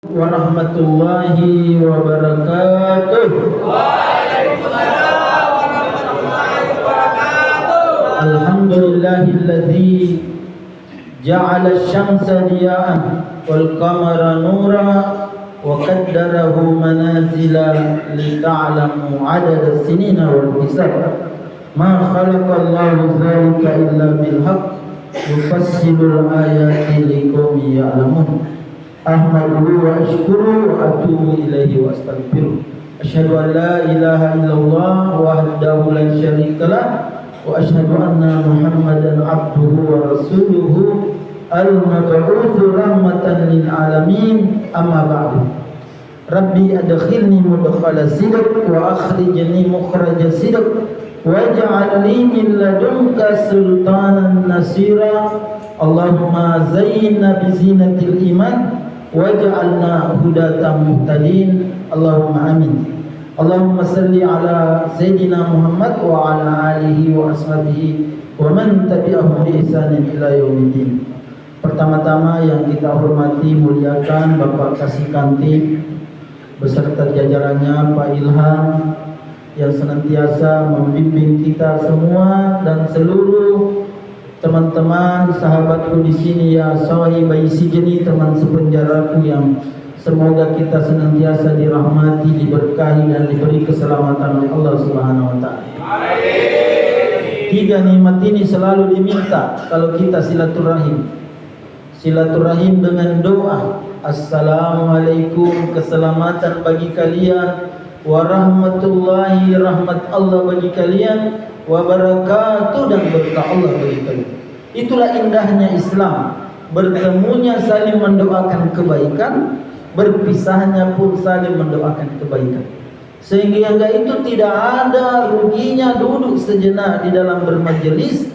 warahmatullahi wabarakatuh. Waalaikumsalam warahmatullahi wabarakatuh. Alhamdulillahilladzi ja'ala asy-syamsa diya'an wal qamara nuran wa qaddarahu manazila li ta'lamu 'adada as-sinina wal hisab. Ma khalaqallahu dzalika illa bil haqq yufassilul ayati liqaumin ya'lamun. Ahmaduhu wa ashkuru wa atubu ilaihi wa astaghfiruh. Asyhadu an la ilaha illallah wahdahu la syarikalah wa asyhadu anna Muhammadan abduhu wa rasuluhu al-mab'utsu rahmatan lil alamin. Amma ba'du. Rabbi adkhilni mudkhala sidq wa akhrijni mukhraja sidq waj'al li min ladunka sultanan nasira. Allahumma zayyinna bi zinatil iman waj'alna hudatan muhtadin. Allahumma amin. Allahumma salli ala sayyidina Muhammad wa ala alihi wa ashabihi wa man tabi'ahum bi ihsanin ila yaumiddin. Pertama-tama yang kita hormati, muliakan Bapak Kasih Kantip beserta jajarannya, Pak Ilham yang senantiasa membimbing kita semua dan seluruh teman-teman sahabatku di sini, ya sahibai sijni, teman sepenjaraku yang semoga kita senantiasa dirahmati, diberkahi dan diberi keselamatan oleh Allah Subhanahu wa taala. Tiga nikmat ini selalu diminta kalau kita silaturahim. Silaturahim dengan doa, assalamualaikum, keselamatan bagi kalian, warahmatullahi, rahmat Allah bagi kalian, wabarakatuh, dan berkah Allah bagi kalian. Itulah indahnya Islam. Bertemunya saling mendoakan kebaikan, berpisahnya pun saling mendoakan kebaikan. Sehingga itu tidak ada ruginya duduk sejenak di dalam bermajelis,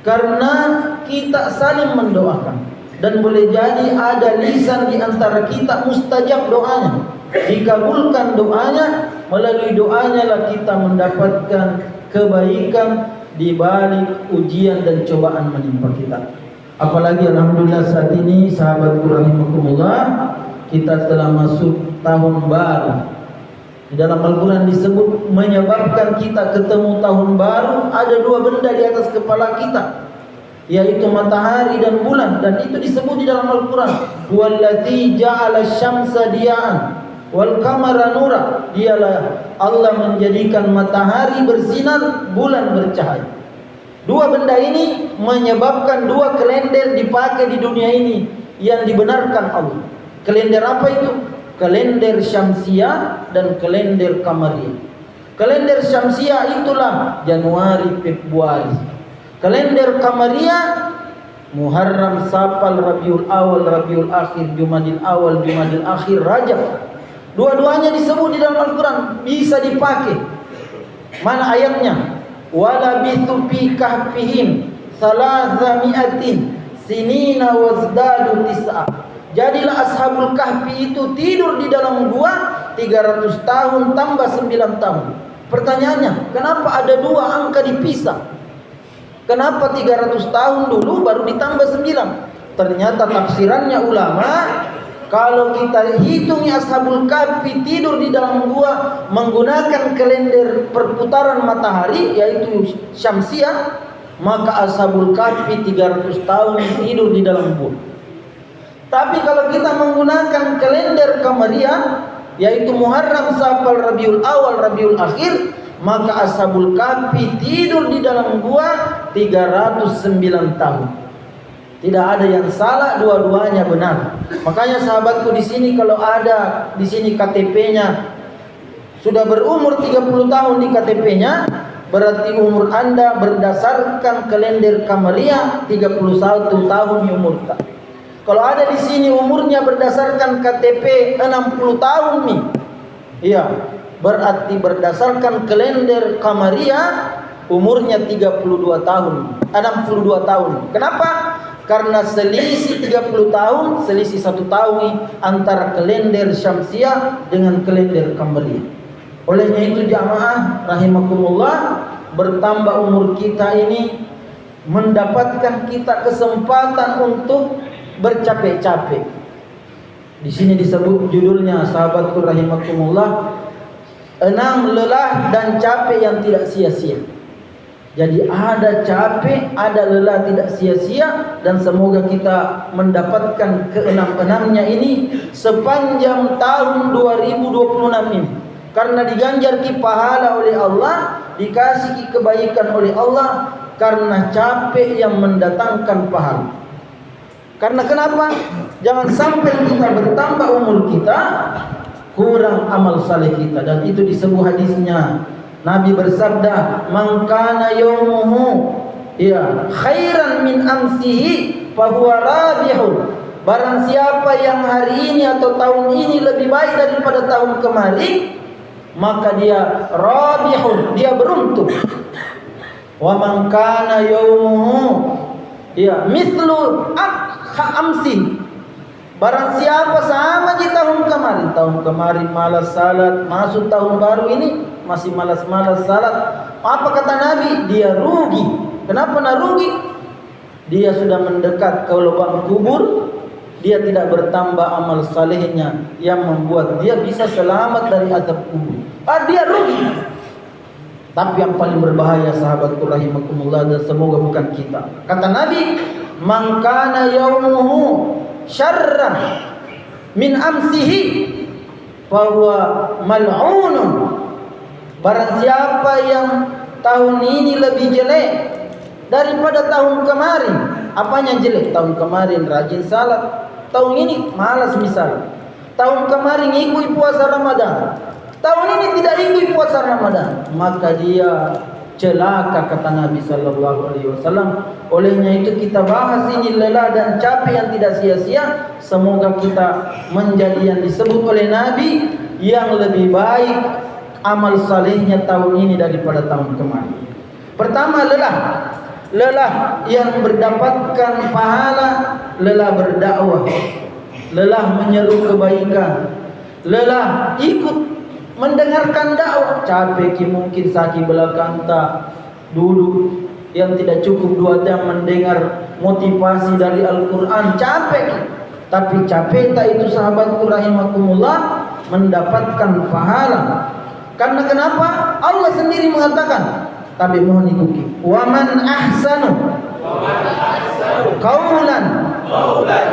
karena kita saling mendoakan. Dan boleh jadi ada lisan di antara kita mustajab doanya, dikabulkan doanya, melalui doanya lah kita mendapatkan kebaikan di balik ujian dan cobaan menimpa kita. Apalagi alhamdulillah saat ini sahabatku rahimakumullah, kita telah masuk tahun baru. Di dalam Al-Quran disebut menyebabkan kita ketemu tahun baru ada dua benda di atas kepala kita, yaitu matahari dan bulan, dan itu disebut di dalam Al-Quran, wallazi ja'ala asy-syamsa diya'an wal qamara nura. Dialah Allah menjadikan matahari bersinar, bulan bercahaya. Dua benda ini menyebabkan dua kalender dipakai di dunia ini yang dibenarkan Allah. Kalender apa itu? Kalender Syamsiah dan kalender Qamariyah. Kalender Syamsiah itulah Januari, Februari. Kalender Qamariyah Muharram, Safar, Rabiul Awal, Rabiul Akhir, Jumadil Awal, Jumadil Akhir, Rajab. Dua-duanya disebut di dalam Al-Quran, bisa dipakai. Mana ayatnya? Walabithu fi kahfihim salasami'atin sinina wazdadu tis'a. Jadilah ashabul kahfi itu tidur di dalam gua 300 tahun tambah 9 tahun. Pertanyaannya, kenapa ada dua angka dipisah? Kenapa 300 tahun dulu baru ditambah 9? Ternyata tafsirannya ulama, kalau kita hitung ashabul kahfi tidur di dalam gua menggunakan kalender perputaran matahari yaitu Syamsiah, maka ashabul kahfi 300 tahun tidur di dalam gua. Tapi kalau kita menggunakan kalender Qamariyah yaitu Muharram, Safar, Rabiul Awal, Rabiul Akhir, maka ashabul kahfi tidur di dalam gua 309 tahun. Tidak ada yang salah, dua-duanya benar. Makanya sahabatku di sini, kalau ada di sini KTP-nya sudah berumur 30 tahun di KTP-nya, berarti umur Anda berdasarkan kalender Qamariyah 31 tahun umur. Kalau ada di sini umurnya berdasarkan KTP 60 tahun nih, iya, berarti berdasarkan kalender Qamariyah umurnya 32 tahun, 62 tahun. Kenapa? Karena selisih 30 tahun, selisih 1 tahun antara kalender Syamsiah dengan kalender Qamariyah. Olehnya itu jamaah rahimakumullah, bertambah umur kita ini mendapatkan kita kesempatan untuk bercapek-capek. Di sini disebut judulnya sahabatku rahimakumullah, 6 lelah dan capek yang tidak sia-sia. Jadi ada capek, ada lelah tidak sia-sia, dan semoga kita mendapatkan ke-6-6-nya ini sepanjang tahun 2026 ini. Karena diganjar ki pahala oleh Allah, dikasih ki kebaikan oleh Allah, karena capek yang mendatangkan pahala. Karena kenapa? Jangan sampai kita bertambah umur kita, kurang amal saleh kita. Dan itu disebut hadisnya. Nabi bersabda, "Man kana yaumuhu khairan min amsihi fahuwa rabihun." Barang siapa yang hari ini atau tahun ini lebih baik daripada tahun kemarin, maka dia rabihun, dia beruntung. Wa man kana yaumuhu mithlu amsi. Barang siapa sama di tahun kemarin malas salat, masuk tahun baru ini masih malas-malas salat, apa kata Nabi? Dia rugi. Kenapa rugi? Dia sudah mendekat ke lubang kubur, dia tidak bertambah amal salehnya yang membuat dia bisa selamat dari azab kubur. Dia rugi. Tapi yang paling berbahaya sahabatku rahimakumullah, dan semoga bukan kita. Kata Nabi, "Man kana yaumuhu syarran min amsihi fahuwa mal'unun." Barang siapa yang tahun ini lebih jelek daripada tahun kemarin. Apanya jelek? Tahun kemarin rajin salat, tahun ini malas misal. Tahun kemarin ikut puasa Ramadan, tahun ini tidak ikut puasa Ramadan, maka dia celaka, kata Nabi sallallahu alaihi wasallam. Olehnya itu kita bahas ini lelah dan capek yang tidak sia-sia. Semoga kita menjadi yang disebut oleh Nabi yang lebih baik amal salehnya tahun ini daripada tahun kemarin. Pertama, lelah yang mendapatkan pahala, lelah berdakwah, lelah menyeru kebaikan, lelah ikut mendengarkan dakwah. Capek mungkin sakit belakang tak duduk yang tidak cukup 2 jam mendengar motivasi dari Al-Quran, capek. Tapi capek tak itu sahabatku rahimakumullah mendapatkan pahala. Karena kenapa? Allah sendiri mengatakan, tapi mohon ikuti, wa man ahsanu qawlan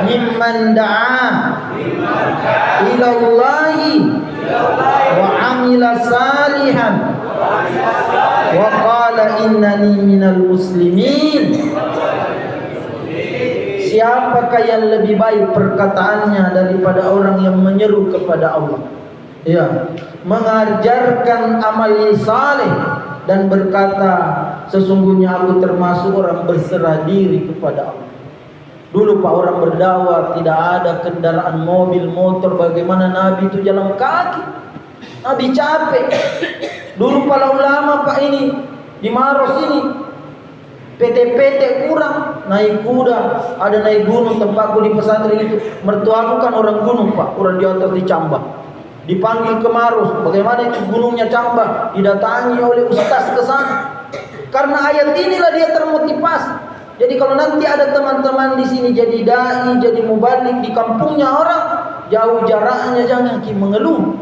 mimman da'a ila Allahi wa amila salihan wa qala innani minal muslimin. Siapakah yang lebih baik perkataannya daripada orang yang menyeru kepada Allah, mengajarkan amal saleh dan berkata, sesungguhnya aku termasuk orang berserah diri kepada Allah. Dulu Pak, orang berdakwah tidak ada kendaraan mobil, motor. Bagaimana Nabi itu jalan kaki? Nabi capek. Dulu para ulama Pak ini di Maros ini PT kurang, naik kuda, ada naik gunung. Tempatku di pesantren itu, mertuaku kan orang gunung Pak, orang di atas di Cambah. Dipanggil ke Maros, bagaimana itu gunungnya Cambah, didatangi oleh ustaz ke sana. Karena ayat inilah dia termotivasi. Jadi kalau nanti ada teman-teman di sini jadi dai, jadi mubalik di kampungnya orang, jauh jaraknya, jangan mengeluh.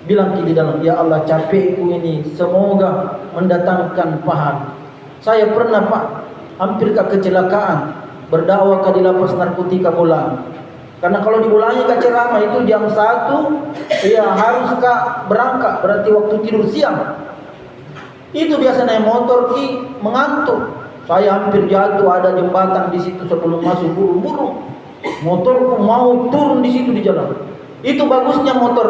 Bilang di dalam, ya Allah capekku ini, semoga mendatangkan pahala. Saya pernah Pak, hampir kecelakaan, berdakwah di lapas narkotika Bolang. Karena kalau diulangi ke ceramah itu jam 1, harus berangkat, berarti waktu tidur siang. Itu biasa naik motor mengantuk. Saya hampir jatuh, ada jembatan di situ sebelum masuk buru-buru. Motorku mau turun di situ di jalan. Itu bagusnya motor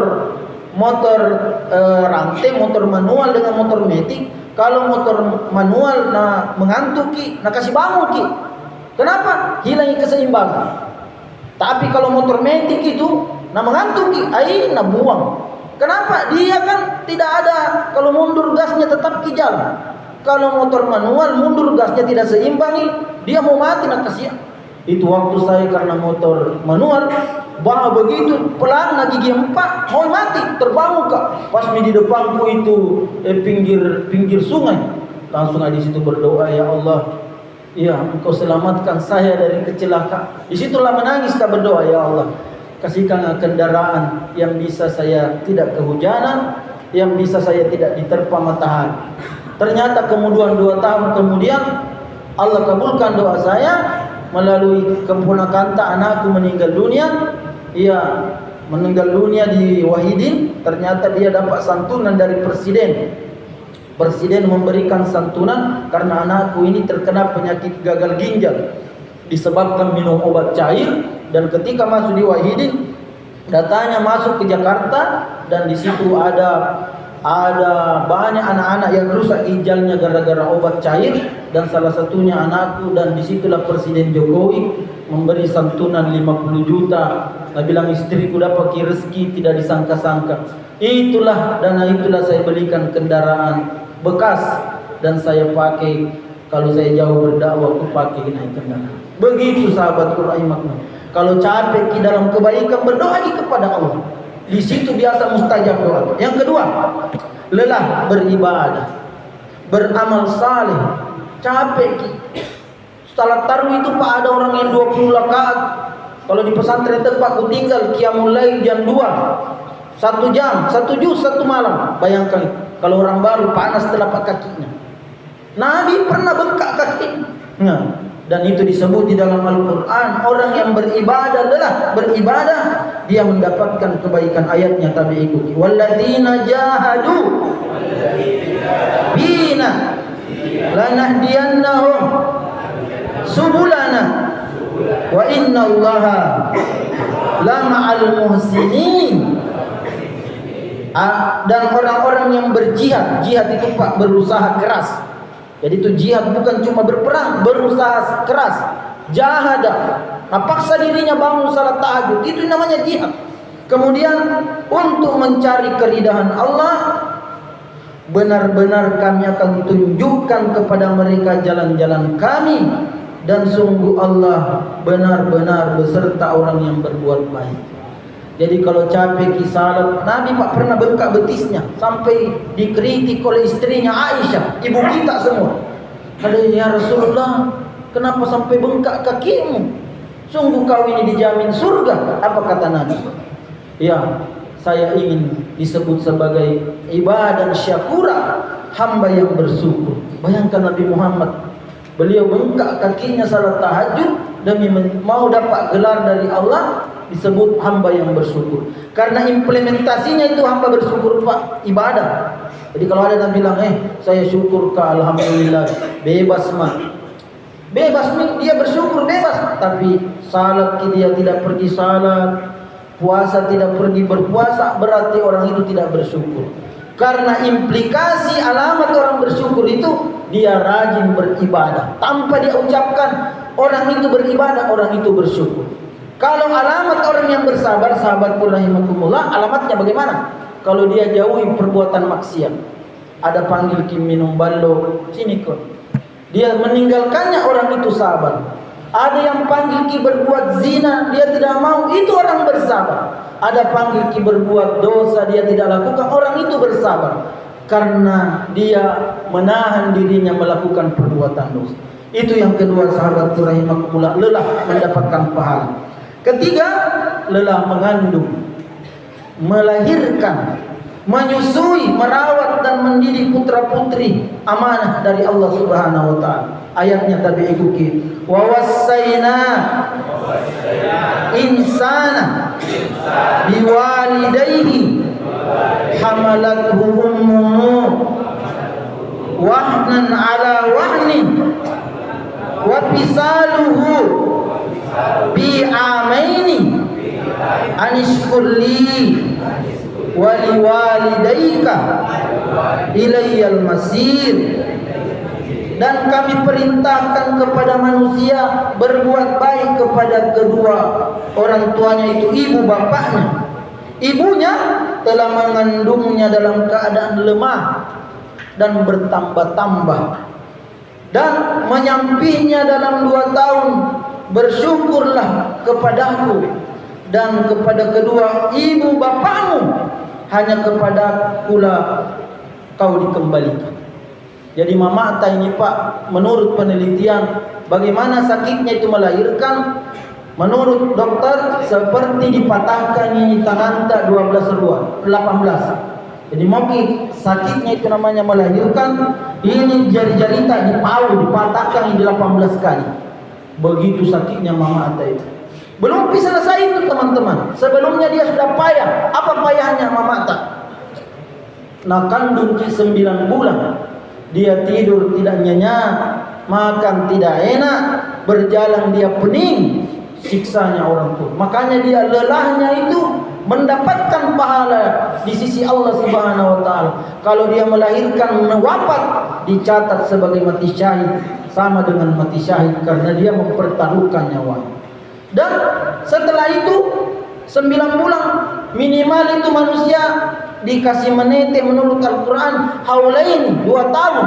rantai, motor manual dengan motor metik. Kalau motor manual mengantuk kasih bangun Kenapa? Hilangi keseimbangan. Tapi kalau motor metik itu mengantuk buang. Kenapa? Dia kan tidak ada, kalau mundur gasnya tetap jalan. Kalau motor manual mundur gasnya tidak seimbangi, dia mau mati kasihan. Itu waktu saya karena motor manual, begitu pelan gigi 4 mau mati, terbangun pas di depanku itu pinggir sungai. Langsung di situ berdoa, ya Allah, Engkau selamatkan saya dari kecelakaan. Disitulah menangis berdoa, ya Allah, kasihkan kendaraan yang bisa saya tidak kehujanan, yang bisa saya tidak diterpa matahari. Ternyata kemudian 2 tahun kemudian Allah kabulkan doa saya melalui keponakan anakku meninggal dunia. Ia meninggal dunia di Wahidin. Ternyata dia dapat santunan dari presiden. Presiden memberikan santunan karena anakku ini terkena penyakit gagal ginjal disebabkan minum obat cair, dan ketika masuk di Wahidin datanya masuk ke Jakarta, dan di situ ada banyak anak-anak yang rusak ginjalnya gara-gara obat cair, dan salah satunya anakku. Dan disitulah Presiden Jokowi memberi santunan 50 juta. Saya bilang istriku dapat rezeki tidak disangka-sangka. Itulah dana itulah saya belikan kendaraan bekas dan saya pakai kalau saya jauh berdakwah, aku pakai naik kendaraan. Begitu sahabatku rahimakumullah. Kalau capek di dalam kebaikan, berdoa kepada Allah. Di situ biasa mustajab doa. Yang kedua, lelah beribadah, beramal saleh. Capek. Salat tarawih itu Pak, ada orang yang 20 rakaat. Kalau di pesantren tempat aku tinggal, qiyamul lail jam 2. 1 jam, 1 juz 1 malam. Bayangkan kalau orang baru panas telapak kakinya. Nabi pernah bengkak kakinya. Nah, dan itu disebut di dalam Al-Quran, orang yang beribadah adalah beribadah, dia mendapatkan kebaikan. Ayatnya tapi ikuti, walladzina jahadu bina lanahdiyannahum subulana wa innallaha lama'al muhsinin. Dan orang-orang yang berjihad, jihad itu Pak berusaha keras. Jadi itu jihad bukan cuma berperang, berusaha keras. Jahada, paksa dirinya bangun salat tahajud, itu namanya jihad. Kemudian untuk mencari keridhaan Allah, benar-benar kami akan tunjukkan kepada mereka jalan-jalan kami, dan sungguh Allah benar-benar beserta orang yang berbuat baik. Jadi kalau capek salat, Nabi Pak pernah bengkak betisnya sampai dikritik oleh istrinya Aisyah, ibu kita semua. Ada, ya Rasulullah, kenapa sampai bengkak kakimu? Sungguh kau ini dijamin surga. Apa kata Nabi? Ya, saya ingin disebut sebagai ibadah syakura, hamba yang bersyukur. Bayangkan Nabi Muhammad, beliau bengkak kakinya salat tahajud demi mau dapat gelar dari Allah, disebut hamba yang bersyukur. Karena implementasinya itu hamba bersyukur Pak, ibadah. Jadi kalau ada yang bilang, saya syukur ke alhamdulillah, bebas mah. Bebas nih, dia bersyukur bebas. Tapi salat dia tidak pergi salat, puasa tidak pergi berpuasa, berarti orang itu tidak bersyukur. Karena implikasi alamat orang bersyukur itu dia rajin beribadah. Tanpa dia ucapkan orang itu beribadah, orang itu bersyukur. Kalau alamat orang yang bersabar, sahabatku rahimakumullah, alamatnya bagaimana? Kalau dia jauhi perbuatan maksiat, ada panggil Kim minum ballo, sini kok. Dia meninggalkannya, orang itu sabar. Ada yang panggil Ki berbuat zina, dia tidak mau, itu orang bersabar. Ada panggil Ki berbuat dosa, dia tidak lakukan, orang itu bersabar. Karena dia menahan dirinya melakukan perbuatan dosa. Itu yang kedua sahabatku rahimakumullah, lelah mendapatkan pahala. Ketiga, lelah mengandung, melahirkan, menyusui, merawat dan mendidik putra-putri amanah dari Allah Subhanahu wa taala. Ayatnya tadi ikuti, wa wassayna insana biwalidayhi hamalathu ummuhu wahnan ala wahnin wa fisaluhu bi'amaini anishkurli waliwalidayka ilayyal masir. Dan kami perintahkan kepada manusia berbuat baik kepada kedua orang tuanya, itu ibu bapaknya. Ibunya telah mengandungnya dalam keadaan lemah dan bertambah-tambah, dan menyampihnya dalam 2 tahun. Bersyukurlah kepadaku dan kepada kedua ibu bapakmu, hanya kepada akulah kau dikembalikan. Jadi Mama Atta ini Pak, menurut penelitian bagaimana sakitnya itu melahirkan, Menurut dokter seperti dipatahkan ini tangan tak 12 ruas, 18. Jadi mungkin sakitnya itu namanya melahirkan, ini jari-jari tak dipau, dipatahkan ini 18 kali. Begitu sakitnya Mama Atta itu. Belum bisa selesai itu teman-teman. Sebelumnya dia sudah payah. Apa payahnya Mama Atta? Nak kandung 9 bulan. Dia tidur tidak nyenyak, makan tidak enak, berjalan dia pening. Siksanya orang tua. Makanya dia lelahnya itu mendapatkan pahala di sisi Allah Subhanahu wa taala. Kalau dia melahirkan wafat dicatat sebagai mati syahid, sama dengan mati syahid karena dia mempertaruhkan nyawanya. Dan setelah itu 9 bulan minimal itu manusia dikasih menete menurut Al-Quran haulaini 2 tahun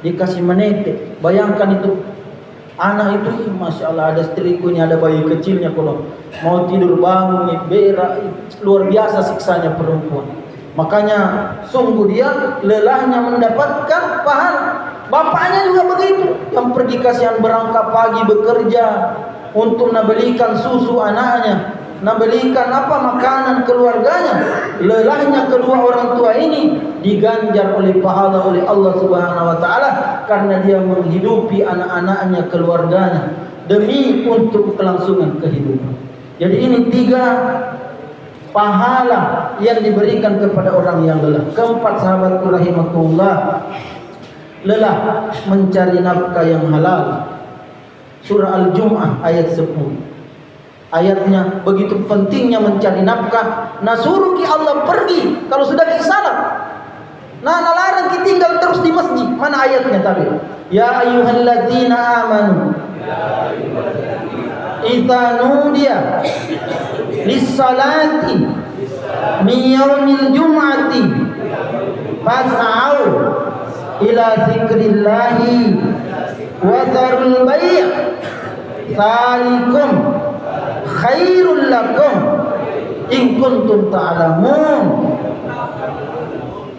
dikasih menete. Bayangkan itu anak itu, Masya Allah, ada istriku ini, ada bayi kecilnya, kalau mau tidur bangun berak, luar biasa siksanya perempuan. Makanya sungguh dia lelahnya mendapatkan pahala. Bapaknya juga begitu, yang pergi kasihan berangkat pagi bekerja untuk belikan susu anaknya, belikan makanan keluarganya. Lelahnya kedua orang tua ini diganjar oleh pahala oleh Allah Subhanahu wa taala karena dia menghidupi anak-anaknya, keluarganya demi untuk kelangsungan kehidupan. Jadi ini 3 pahala yang diberikan kepada orang yang lelah. Keempat, sahabatku rahimakumullah, lelah mencari nafkah yang halal. Surah Al-Jum'ah ayat 10. Ayatnya begitu pentingnya mencari nafkah. Nasuruki Allah pergi kalau sudah ki salat. Larang ki tinggal terus di masjid. Mana ayatnya tadi? Ya ayyuhalladzina amanu idza nudiya lis-salati min yaumil jum'ati fas'au ila dzikrillahi wa dzarul bai' dzalikum khairul lakum in kuntum ta'lamun.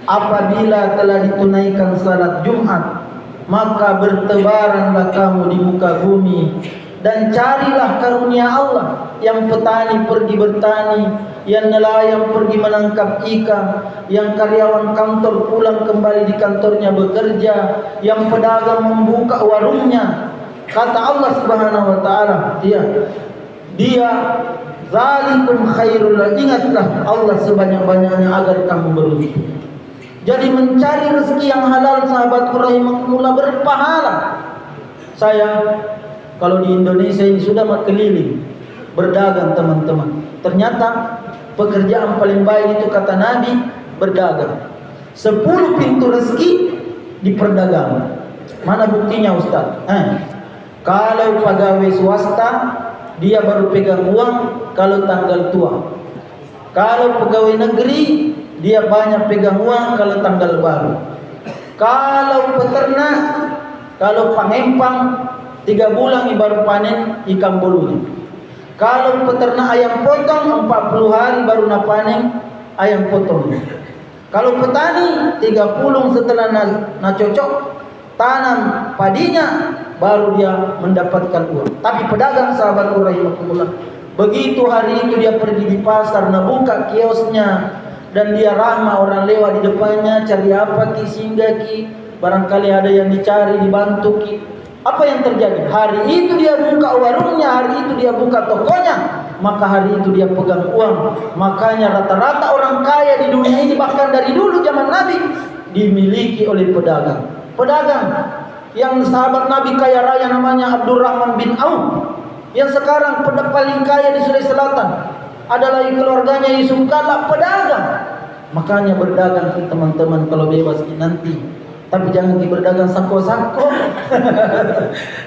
Apabila telah ditunaikan salat Jumat, maka bertebaranlah kamu di muka bumi dan carilah karunia Allah. Yang petani pergi bertani, yang nelayan pergi menangkap ikan, yang karyawan kantor pulang kembali di kantornya bekerja, yang pedagang membuka warungnya. Kata Allah Subhanahu wa taala, dia zalikum khairul lakum. Ingatlah Allah sebanyak-banyaknya agar kamu beruntung. Jadi mencari rezeki yang halal, sahabatku rahimakumullah, berpahala. Saya kalau di Indonesia ini sudah keliling berdagang teman-teman. Ternyata pekerjaan paling baik itu kata Nabi berdagang. 10 pintu rezeki di perdagangan. Mana buktinya Ustaz? Kalau pegawai swasta dia baru pegang uang kalau tanggal tua. Kalau pegawai negeri dia banyak pegang uang kalau tanggal baru. Kalau peternak, kalau pengempang 3 bulan baru panen ikan bolunya. Kalau peternak ayam potong 40 hari baru panen ayam potongnya. Kalau petani 30 setelah cocok tanam padinya baru dia mendapatkan uang. Tapi pedagang, sahabatku rahimakumullah, begitu hari itu dia pergi di pasar, buka kiosnya, dan dia ramah orang lewat di depannya, cari apa ki, singgah ki, barangkali ada yang dicari, dibantu ki. Apa yang terjadi? Hari itu dia buka warungnya, hari itu dia buka tokonya, maka hari itu dia pegang uang. Makanya rata-rata orang kaya di dunia ini, bahkan dari dulu zaman Nabi, dimiliki oleh pedagang. Pedagang yang sahabat Nabi kaya raya namanya Abdurrahman bin Auf, yang sekarang paling kaya di Sulawesi Selatan. Ada lagi keluarganya Yusuf Kala, pedagang. Makanya berdagang teman-teman kalau bebas nanti. Tapi jangan berdagang sako-sako.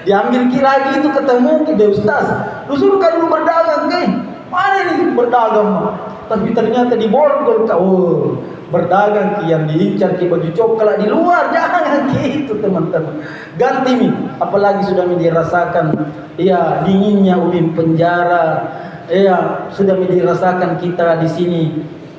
Diambil lagi itu ketemu ke Ustaz. Lu suruh kan lu berdagang ke? Mana ini berdagang? Tapi ternyata di borgol kau. Berdagang ki yang diincar ki baju coklat di luar, jangan gitu teman-teman. Ganti mi, apalagi sudah dirasakan ya dinginnya ubin penjara. Ya, sudah dirasakan kita di sini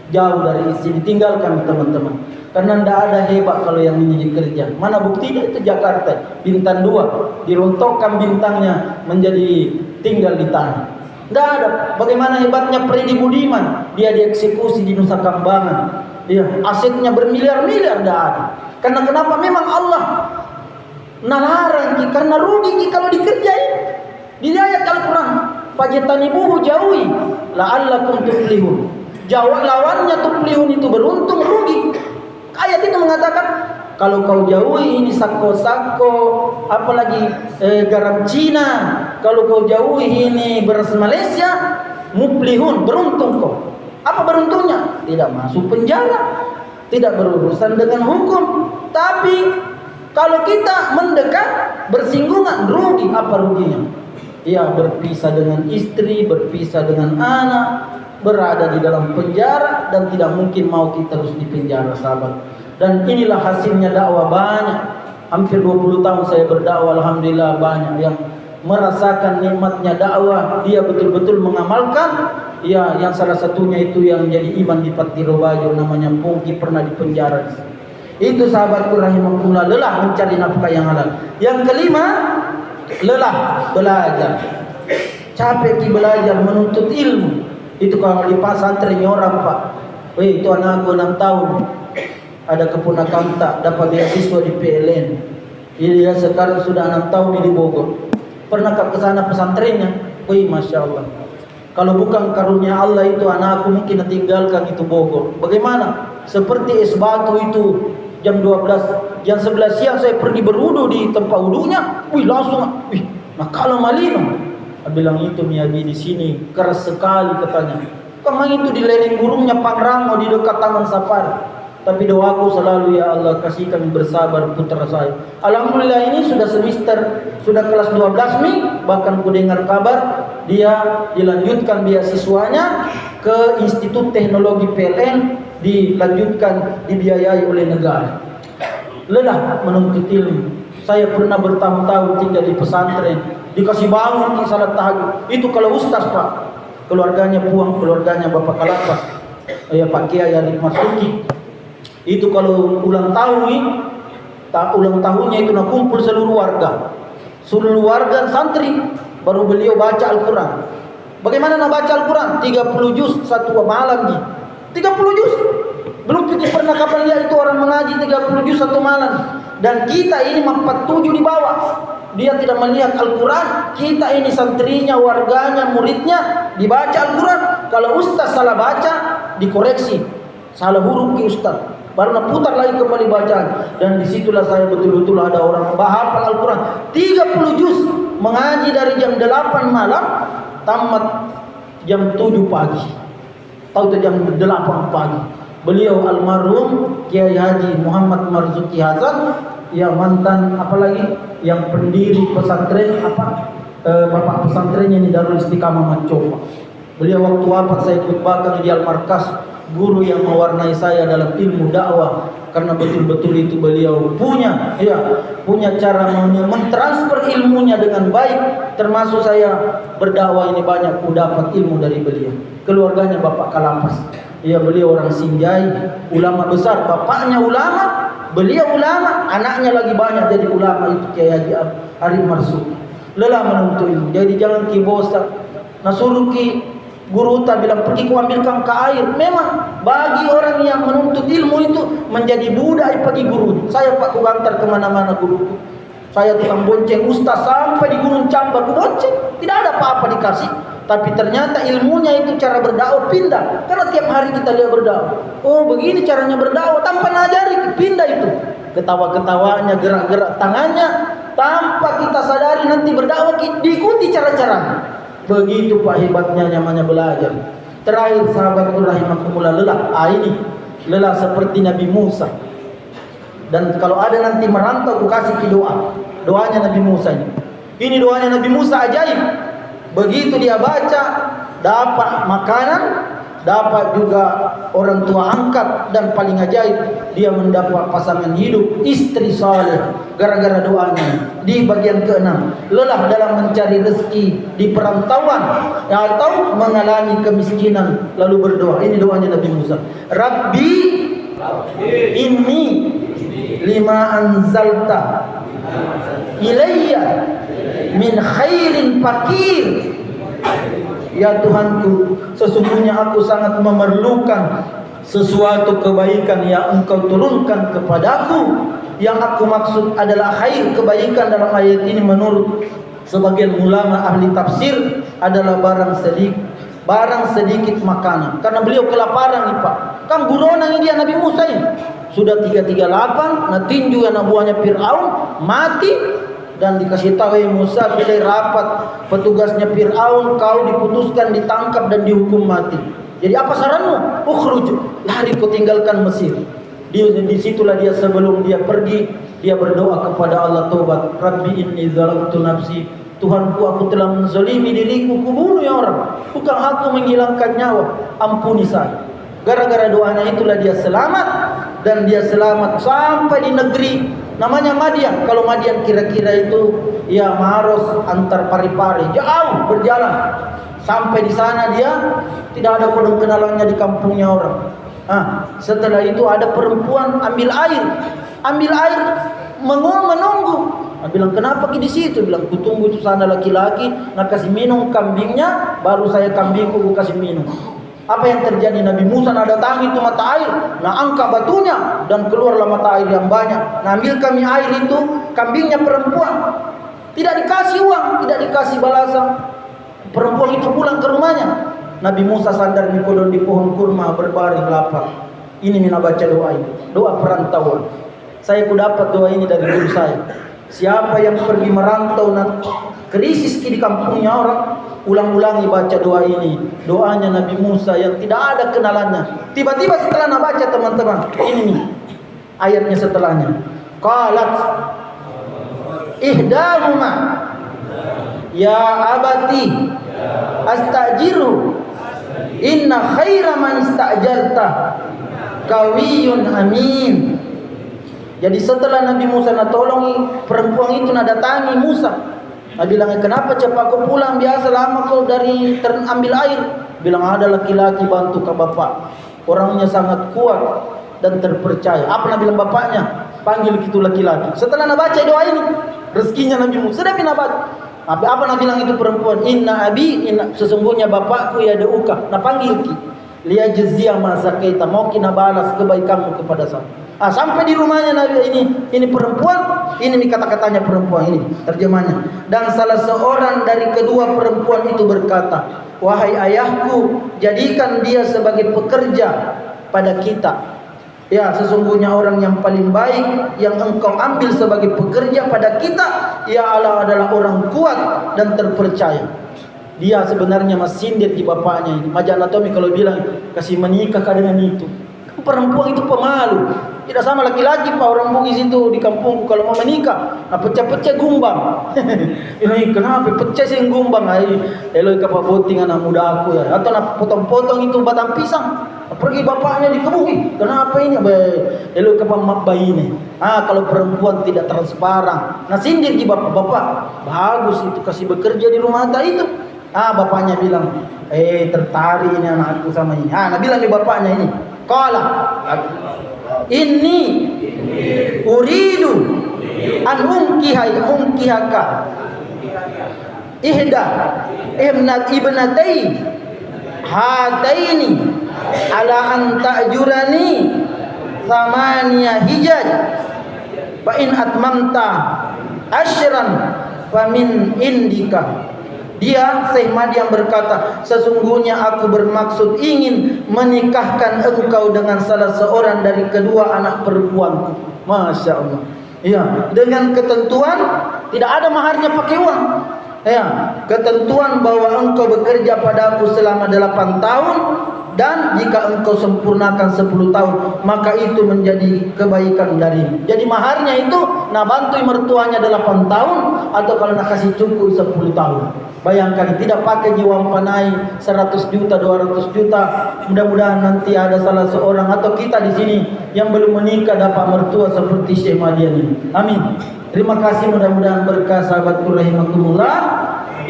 jauh dari sini, tinggalkan teman-teman. Karena tidak ada hebat kalau yang ini kerja. Mana buktinya? Itu Jakarta, bintang 2, dirontokkan bintangnya menjadi tinggal ditahan. Tidak ada. Bagaimana hebatnya Freddy Budiman, dia dieksekusi di Nusa Kambangan. Iya, asetnya bermiliar-miliar tidak ada. Karena kenapa? Memang Allah nalarang karena rugi kalau dikerjain. Di ayat Al-Quran, fajtanibuhu jauhi la'allakum tuflihun. Jawab lawannya tuflihun itu beruntung, rugi. Ayat itu mengatakan kalau kau jauhi ini sako-sako, apalagi garam Cina, kalau kau jauhi ini beras Malaysia, muflihun, beruntung kau. Apa beruntungnya? Tidak masuk penjara, tidak berurusan dengan hukum. Tapi kalau kita mendekat, bersinggungan, rugi. Apa ruginya? Ya, berpisah dengan istri, berpisah dengan anak, berada di dalam penjara, dan tidak mungkin mau kita terus di penjara, sahabat. Dan inilah hasilnya dakwah banyak. Hampir 20 tahun saya berdakwah, alhamdulillah banyak yang merasakan nikmatnya dakwah. Dia betul-betul mengamalkan. Ya, yang salah satunya itu yang jadi imam di Patiro Bajo, namanya Pungki, pernah di penjara. Itu sahabatku rahimahullah, lelah mencari nafkah yang halal. Yang kelima, lelah belajar. Capek belajar, menuntut ilmu. Itu kalau di pesantren orang, Pak. Itu anakku 6 tahun. Ada keponakan tak dapat beasiswa di PLN. Dia sekarang sudah 6 tahun di Bogor. Pernahkah ke sana pesantrennya? Masya Allah. Kalau bukan karunia Allah itu, anakku mungkin tinggalkan itu Bogor. Bagaimana? Seperti es batu itu. Jam 12, jam 11 siang saya pergi berwudu di tempat wudunya. Langsung, kalau malino. Bilang itu Miyabi di sini keras sekali katanya. Kemang itu di lereng gunungnya Pangrango di dekat Taman Safari. Tapi doaku selalu, ya Allah kasih kami bersabar putra saya. Alhamdulillah ini sudah semester, sudah kelas 12 nih. Bahkan ku dengar kabar dia dilanjutkan beasiswanya ke Institut Teknologi PLN, dilanjutkan, dibiayai oleh negara. Lelah menuntut ilmu. Saya pernah bertahun-tahun tinggal di pesantren, dikasih bangun di salat tahajud. Itu kalau ustaz, Pak. Keluarganya Puang, keluarganya Bapak Kalapas, Pak Kiai Arif Marsuki. Itu kalau ulang tahunnya itu kumpul seluruh warga. Seluruh warga santri, baru beliau baca Al-Quran. Bagaimana nak baca Al-Quran? 30 juz satu malam nih. 30 juz. Belum pernah kapan lihat itu orang mengaji 30 juz satu malam. Dan kita ini 47 di bawah. Dia tidak melihat Al-Quran. Kita ini santrinya, warganya, muridnya dibaca Al-Quran. Kalau ustaz salah baca, dikoreksi. Salah huruf ke ustaz. Baru putar lagi kembali bacaan. Dan disitulah saya betul-betul ada orang menghafal Al-Quran 30 juz. Mengaji dari jam 8 malam, tamat jam 7 pagi. Tahu jam 8 pagi. Beliau almarhum Kiai Haji Muhammad Marzuki Hasan, ya mantan apalagi yang pendiri pesantren bapak pesantrennya di Darul Istiqamah Mancoba. Beliau waktu wafat saya khutbahkan di Al-Markas, guru yang mewarnai saya dalam ilmu dakwah, karena betul-betul itu beliau punya cara mentransfer ilmunya dengan baik. Termasuk saya berdakwah ini banyak dapat ilmu dari beliau. Keluarganya Bapak Kalapas, beliau orang Sinjai, ulama besar, bapaknya ulama, beliau ulama, anaknya lagi banyak jadi ulama. Itu Kiai Haji Arif Marsuki. Lelah menuntut ilmu, jadi jangan bosan. Nasuruh guru tak bilang pergi ku ambilkan ke air. Memang bagi orang yang menuntut ilmu itu menjadi budak bagi guru. Saya Pak ku antar kemana-mana guruku. Saya tukang bonceng ustaz sampai di Gunung Cambar, ku bonceng. Tidak ada apa-apa dikasih. Tapi ternyata ilmunya itu cara berdakwah pindah. Karena tiap hari kita lihat berdakwah. Oh begini caranya berdakwah, tanpa ngajari pindah itu. Ketawa-ketawanya, gerak-gerak tangannya, tanpa kita sadari nanti berdakwah diikuti cara-cara. Begitu Pak hebatnya namanya belajar. Terakhir sahabatku rahimakumullah, lelah. Ini lelah seperti Nabi Musa. Dan kalau ada nanti merantau, aku kasih doa. Doanya Nabi Musa ini. Ini doanya Nabi Musa ajaib. Begitu dia baca, dapat makanan, dapat juga orang tua angkat, dan paling ajaib dia mendapat pasangan hidup, istri saleh, gara-gara doanya. Di bagian ke-6, lelah dalam mencari rezeki di perantauan atau mengalami kemiskinan, lalu berdoa. Ini doanya Nabi Musa. Rabbi inni lima anzalta ilayya min khairin fakir. Ya Tuhanku, sesungguhnya aku sangat memerlukan sesuatu kebaikan yang Engkau turunkan kepadaku. Yang aku maksud adalah khair, kebaikan dalam ayat ini menurut sebagian ulama ahli tafsir adalah barang sedikit makanan. Karena beliau kelaparan nih Pak. Kan buronan ini dia Nabi Musa ini. Sudah 338, nah tinju anak buahnya Fir'aun mati. Dan dikasih tahu Musa sudah rapat petugasnya Fir'aun, kau diputuskan ditangkap dan dihukum mati. Jadi apa saranmu? Ukhruj, lari kau tinggalkan Mesir. Di situlah dia sebelum dia pergi, dia berdoa kepada Allah taubat. Rabbi inni zalamtu nafsi. Tuhanku, aku telah menzalimi diriku, kubunuh ya orang. Bukan aku menghilangkan nyawa, ampuni saya. Gara-gara doanya itulah dia selamat. Dan dia selamat sampai di negeri namanya Madian. Kalau Madian kira-kira itu ya Maros antar Paripari, jauh berjalan. Sampai di sana dia tidak ada kodong kenalannya di kampungnya orang. Setelah itu ada perempuan ambil air menunggu. Bilang kenapa di situ? Bilang kutunggu itu sana laki-laki nak kasih minum kambingnya, baru saya kambingku kasih minum. Apa yang terjadi? Nabi Musa nak datangi itu mata air, nak angkat batunya dan keluarlah mata air yang banyak. Nah, ambil kami air itu, kambingnya perempuan. Tidak dikasih uang, tidak dikasih balasan. Perempuan itu pulang ke rumahnya. Nabi Musa sandar di pohon kurma berbaring lapar. Ini mina baca doa ini, doa perantauan. Saya dapat doa ini dari guru saya. Siapa yang pergi merantau krisis di kampungnya orang, ulang-ulangi baca doa ini. Doanya Nabi Musa yang tidak ada kenalannya. Tiba-tiba setelah nak baca teman-teman, ini nih ayatnya setelahnya. Qalat ihdahuma ya abati astajiru inna khaira man istajarta kawiyun amin. Jadi setelah Nabi Musa nak tolongi perempuan itu, nak datangi Musa, dia bilang kenapa cepat kau pulang, biasa lama kau dari ambil air. Bilang ada laki-laki bantu ke bapak, orangnya sangat kuat dan terpercaya. Apa nak bilang bapaknya? Panggil itu laki-laki. Setelah nak baca doa ini, rezekinya Nabi Musa sudah nak baca. Apa nak bilang itu perempuan? Inna abi, sesungguhnya bapakku ya da'uka. Nak panggil ki. Lihat jazia ma zakaita, mau kina balas kebaikanmu kepada saya. Sampai di rumahnya Nabi ini perempuan, ini kata-katanya perempuan ini terjemahnya. Dan salah seorang dari kedua perempuan itu berkata, wahai ayahku, jadikan dia sebagai pekerja pada kita. Ya, sesungguhnya orang yang paling baik yang engkau ambil sebagai pekerja pada kita, ya Allah adalah orang kuat dan terpercaya. Dia sebenarnya masih sindir di bapaknya ini. Maja anatomi kalau bilang kasih menikah dengan itu. Perempuan itu pemalu. Tidak sama laki-laki Pak, orang Bugis itu di kampungku kalau mau menikah, nah pecah-pecah gumbang. Ini kenapa pecah sih gumbang? Eloi kapal boting anak muda aku ya. Atau nak potong-potong itu batang pisang. Pergi bapaknya dikebui. Kenapa ini? Eloi kapal bayi ini. Kalau perempuan tidak transparan. Nah sindir di bapak-bapak. Bagus itu kasih bekerja di rumah tangga itu. Bapaknya bilang, tertarik ini anakku sama ini. Nah bilang di bapaknya ini, qala inni uridu an unkihaka ihda ibnatai hataini ala an ta'jurani thamaniya hijaj fa in atmamta ashran famin indika. Dia Syekh Madian berkata, sesungguhnya aku bermaksud ingin menikahkan engkau dengan salah seorang dari kedua anak perempuanku. Masya Allah. Ya, dengan ketentuan tidak ada maharnya pakai uang. Ya, ketentuan bahwa engkau bekerja pada aku selama 8 tahun dan jika engkau sempurnakan 10 tahun maka itu menjadi kebaikan darimu. Jadi maharnya itu nak bantu mertuanya 8 tahun atau kalau nak kasih cukup 10 tahun. Bayangkan tidak pakai jiwa panai 100 juta 200 juta. Mudah-mudahan nanti ada salah seorang atau kita di sini yang belum menikah dapat mertua seperti Syekh Madian ini. Amin. Terima kasih, mudah-mudahan berkah sahabatku rahimakumullah.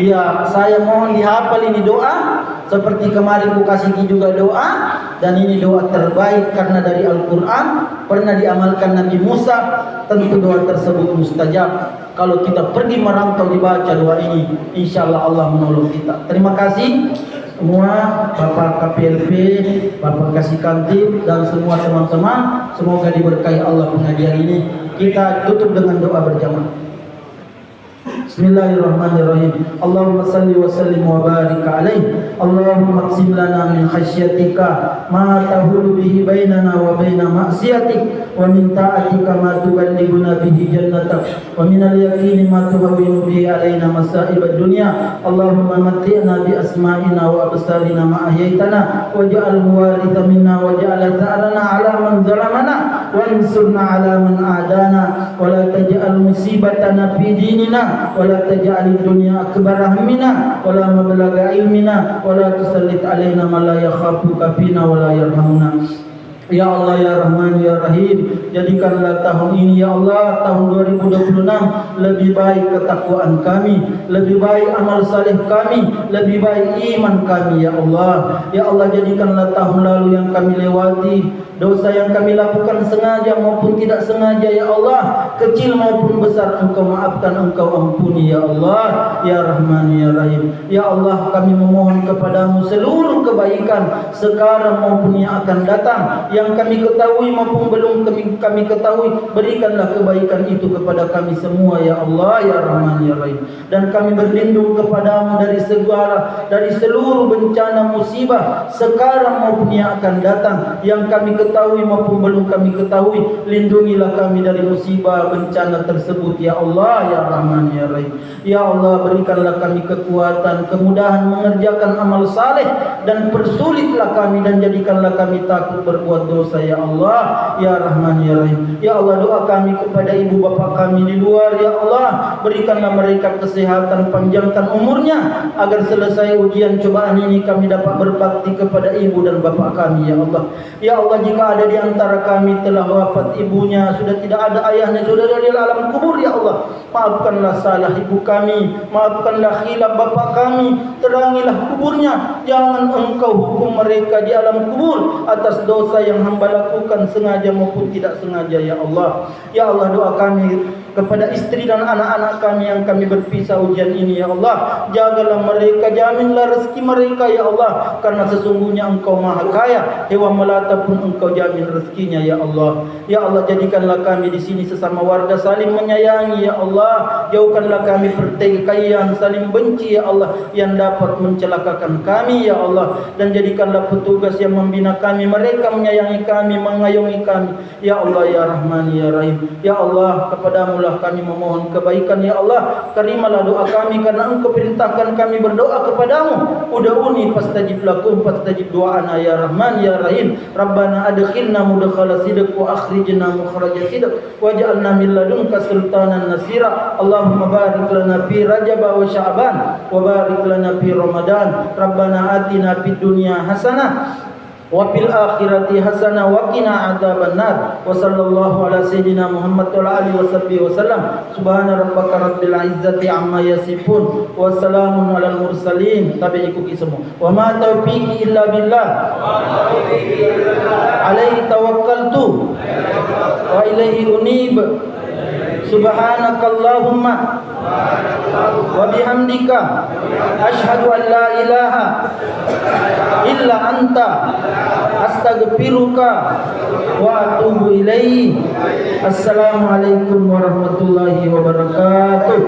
Ya, saya mohon dihafal ini doa Seperti kemarin ku kasih juga doa, dan ini doa terbaik karena dari Al-Quran, pernah diamalkan Nabi Musa, tentu doa tersebut mustajab. Kalau kita pergi merantau dibaca doa ini, insya Allah Allah menolong kita. Terima kasih semua Bapak KPLP, Bapak Kasih Kantip, dan semua teman-teman. Semoga diberkahi Allah pengajian ini. Kita tutup dengan doa berjamaah. Bismillahirrahmanirrahim. Allahumma salli wa sallim wa barik alaih. Allahumma qsim lana min khasyatika ma tahulu bihi bainana wa baina ma'siyatik, wa min ta'atika ma tuballighuna bihi jannatak, wa min al-yaqini ma tuhawwinu bihi alaina masa'ib ad-dunya. Allahumma matti'na bi asma'ina wa absarina ma ahyaytana waj'alhu waritha minna waj'al tha'rana 'ala man zalamana wansurna 'ala man a'dana wa la taj'al musibatana fi dinina wa la taj'al ad-dunya akbar hammina wa la mablagha ilmina wa la tusallit 'alaina man la yakhafuka fina wa la yarhamuna. Ya Allah, ya Rahman, ya Rahim, jadikanlah tahun ini ya Allah, tahun 2026 lebih baik ketakwaan kami, lebih baik amal saleh kami, lebih baik iman kami ya Allah. Ya Allah, jadikanlah tahun lalu yang kami lewati, dosa yang kami lakukan sengaja maupun tidak sengaja ya Allah, kecil maupun besar, Engkau maafkan, Engkau ampuni ya Allah, ya Rahman, ya Rahim. Ya Allah, kami memohon kepadamu seluruh kebaikan sekarang maupun yang akan datang, yang kami ketahui maupun belum kami ketahui, berikanlah kebaikan itu kepada kami semua ya Allah, ya Rahman, ya Rahim. Dan kami berlindung kepadamu dari seluruh bencana musibah sekarang maupun yang akan datang, yang kami ketahui maupun belum kami ketahui. Lindungilah kami dari musibah bencana tersebut ya Allah, ya Rahman, ya Rahim. Ya Allah, berikanlah kami kekuatan, kemudahan mengerjakan amal saleh, dan persulitlah kami dan jadikanlah kami takut berbuat dosa ya Allah, ya Rahman, ya Rahim. Ya Allah, doa kami kepada ibu bapa kami di luar ya Allah, berikanlah mereka kesehatan, panjangkan umurnya, agar selesai ujian cobaan ini kami dapat berbakti kepada ibu dan bapa kami ya Allah. Ya Allah, jika ada di antara kami telah wafat ibunya, sudah tidak ada ayahnya, sudah ada di alam kubur ya Allah, maafkanlah salah ibu kami, maafkanlah khilaf bapa kami, terangilah kuburnya, jangan Engkau hukum mereka di alam kubur atas dosa yang hamba lakukan sengaja maupun tidak sengaja ya Allah. Ya Allah, doa kami kepada istri dan anak-anak kami yang kami berpisah ujian ini ya Allah, jagalah mereka, jaminlah rezeki mereka ya Allah, karena sesungguhnya Engkau maha kaya, hewan melata pun Engkau jamin rezekinya ya Allah. Ya Allah, jadikanlah kami di sini sesama warga saling menyayangi ya Allah, jauhkanlah kami pertikaian, saling benci ya Allah yang dapat mencelakakan kami ya Allah, dan jadikanlah petugas yang membina kami, mereka menyayangi kami, mengayomi kami ya Allah, ya Rahman, ya Rahim. Ya Allah, kepadamu lah kami memohon kebaikan ya Allah, terimalah doa kami karena Engkau perintahkan kami berdoa kepadamu. Ud'uni fastajib lakum fastajib du'ana ya Rahman, ya Rahim. Rabbana adkhilna mudkhala sidq wa akhrijna mukhraja sidq waj'alna min ladunka sultanan nasira. Allahumma barik lana fi Rajab wa Sya'ban wa barik lana fi Ramadan. Rabbana atina fid dunya hasanah wa fil akhirati hasanah wa qina adzabannar. Wa sallallahu ala sayyidina Muhammad wa ala alihi washabbihi wasallam. Subhana rabbaka rabbil izzati amma yasifun wa salamun alal mursalin. Tabi'iku semua. Wa ma taufiqi illa billah. Alaihi tawakkaltu wa ilaihi unib. Subhanakallahumma wa bihamdika asyhadu an la ilaha illa anta astaghfiruka wa atubu ilaihi. Assalamualaikum warahmatullahi wabarakatuh.